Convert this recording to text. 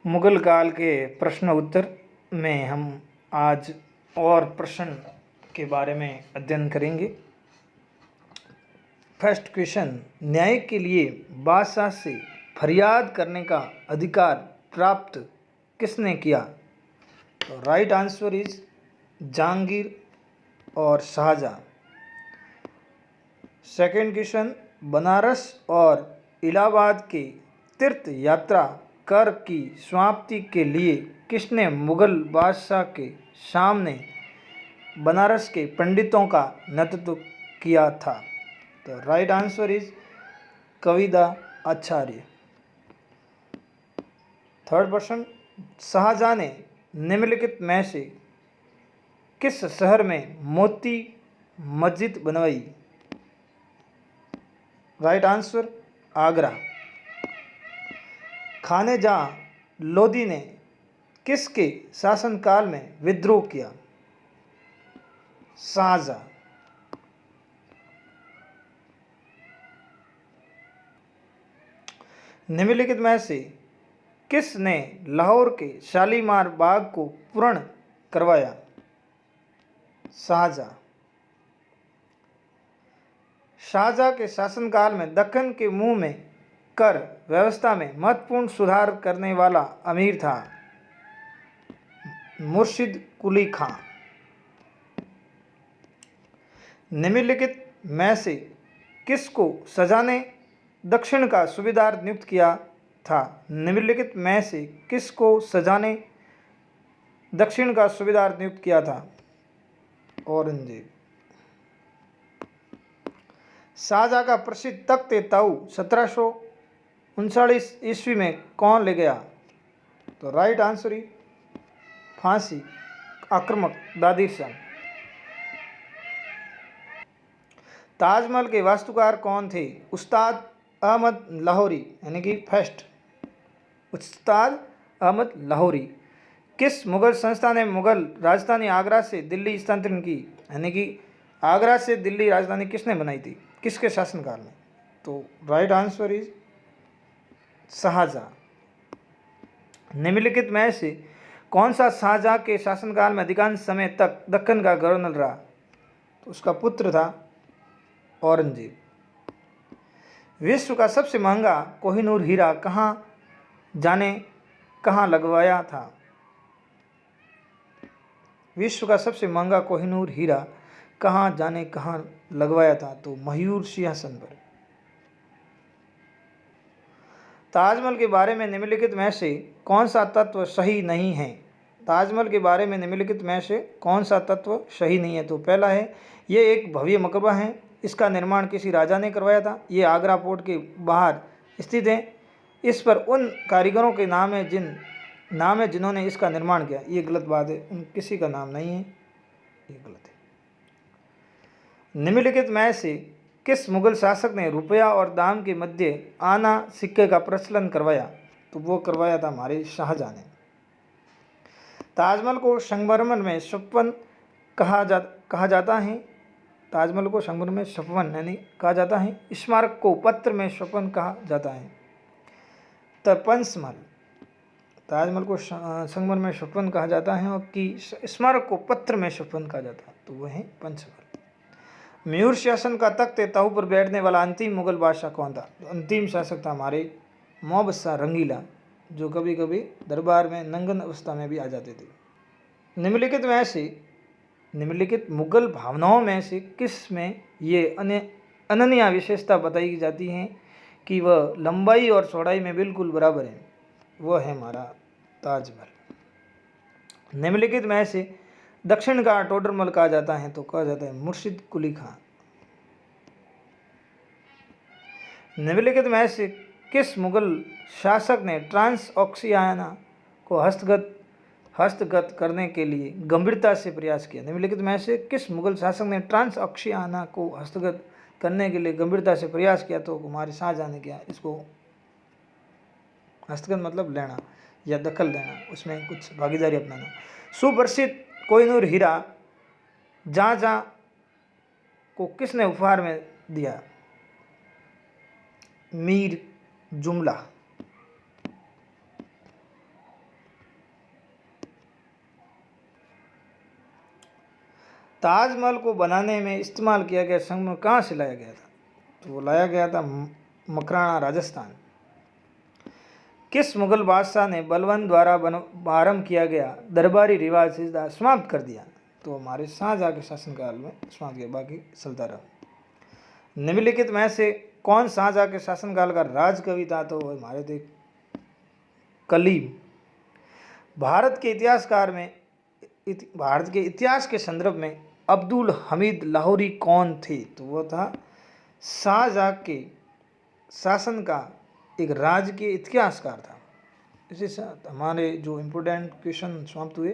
मुगल काल के प्रश्न उत्तर में हम आज और प्रश्न के बारे में अध्ययन करेंगे। फर्स्ट क्वेश्चन, न्याय के लिए बादशाह से फरियाद करने का अधिकार प्राप्त किसने किया? तो राइट आंसर इज जहांगीर और शाहजहां। सेकेंड क्वेश्चन, बनारस और इलाहाबाद के तीर्थ यात्रा कर की समाप्ति के लिए किसने मुगल बादशाह के सामने बनारस के पंडितों का नेतृत्व किया था? तो right answer is Kavida Acharya. Third प्रश्न, शाहजहां ने निम्नलिखित में से किस शहर में मोती मस्जिद बनवाई? Right answer Agra. खानेजहाँ लोदी ने किसके शासनकाल में विद्रोह किया? शाहजहां। निम्नलिखित में से किसने लाहौर के शालीमार बाग को पूर्ण करवाया? शाहजहां। शाहजहां के शासनकाल में दक्कन के मुंह में कर व्यवस्था में महत्वपूर्ण सुधार करने वाला अमीर था मुर्शिद कुली खां। निम्नलिखित में से किसको सजा ने दक्षिण का सूबेदार नियुक्त किया था? निम्नलिखित में से किसको सजा ने दक्षिण का सूबेदार नियुक्त किया था? औरंगजेब। शाहजहां का प्रसिद्ध तख्त ताऊ 1739 ईस्वी में कौन ले गया? तो राइट आंसर ही फांसी आक्रामक दादिर शाह। ताजमहल के वास्तुकार कौन थे? उस्ताद अहमद लाहौरी, यानी कि फर्स्ट उस्ताद अहमद लाहौरी। किस मुगल संस्था ने मुगल राजधानी आगरा से दिल्ली स्थानांतरण की? यानी कि आगरा से दिल्ली राजधानी किसने बनाई थी, किसके शासनकाल में? तो राइट आंसर इज शाहजहां। निम्नलिखित में से कौन सा शाहजहां के शासनकाल में अधिकांश समय तक दक्कन का गवर्नर रहा? तो उसका पुत्र था औरंगजेब। विश्व का सबसे महंगा कोहिनूर हीरा कहाँ लगवाया था? विश्व का सबसे महंगा कोहिनूर हीरा कहाँ लगवाया था? तो मयूर सिंहासन पर। ताजमहल के बारे में निम्नलिखित में से कौन सा तत्व सही नहीं है? ताजमहल के बारे में निम्नलिखित में से कौन सा तत्व सही नहीं है? तो पहला है, ये एक भव्य मकबरा है, इसका निर्माण किसी राजा ने करवाया था, ये आगरा पोर्ट के बाहर स्थित है, इस पर उन कारीगरों के नाम है जिन्होंने इसका निर्माण किया। ये गलत बात है, किसी का नाम नहीं है, ये गलत है। निम्नलिखित में से किस मुगल शासक ने रुपया और दाम के मध्य आना सिक्के का प्रचलन करवाया? तो वो करवाया था हमारे शाहजहां ने। ताजमहल को संगमरमर में छप्पन कहा जाता है। ताजमहल को संगमरमर में छप्पन यानी कहा जाता है। स्मारक को पत्र में छप्पन कहा जाता है। तो पंचमहल, ताजमहल को संगमरमर में छप्पन कहा जाता है और कि स्मारक को पत्र में छप्पन कहा जाता है, तो वह है पंचमहल। मयूर शासन का तख्त ताऊ पर बैठने वाला अंतिम मुगल बादशाह कौन था? अंतिम शासक था हमारे मोहम्मद शाह रंगीला, जो कभी कभी दरबार में नंगन अवस्था में भी आ जाते थे। निम्नलिखित मुगल भावनाओं में से किस में ये अनन्य विशेषता बताई जाती है कि वह लंबाई और चौड़ाई में बिल्कुल बराबर है? वह है हमारा ताजमहल। निम्नलिखित में से दक्षिण का टोडरमल कहा जाता है? तो कहा जाता है मुर्शिद कुली खां। निम्नलिखित में से किस मुगल शासक ने ट्रांस ऑक्सियाना को हस्तगत करने के लिए गंभीरता से प्रयास किया? निम्नलिखित में से किस मुगल शासक ने ट्रांस ऑक्सियाना को हस्तगत करने के लिए गंभीरता से प्रयास किया? तो हमारे शाहजहां ने किया। इसको हस्तगत मतलब लेना या दखल देना, उसमें कुछ भागीदारी अपनाना। सुप्रसिद्ध कोहिनूर हीरा जहां को किसने उपहार में दिया? मीर जुमला। ताजमहल को बनाने में इस्तेमाल किया गया संगमरमर कहाँ से लाया गया था? तो वो लाया गया था मकराना, राजस्थान। किस मुगल बादशाह ने बलबन द्वारा आरंभ किया गया दरबारी रिवाज सिजदा समाप्त कर दिया? तो हमारे शाहजहाँ के शासनकाल में समाप्त किया, बाकी चलता रहा। निम्नलिखित में से कौन शाहजहाँ के शासनकाल का राजकवि था? तो हमारे थे कलीम। भारत के इतिहास के संदर्भ में अब्दुल हमीद लाहौरी कौन थे? तो वो था शाहजहाँ के शासन का एक राज्य के इतिहासकार था। इसी साथ हमारे जो इम्पोर्टेंट क्वेश्चन समाप्त हुए।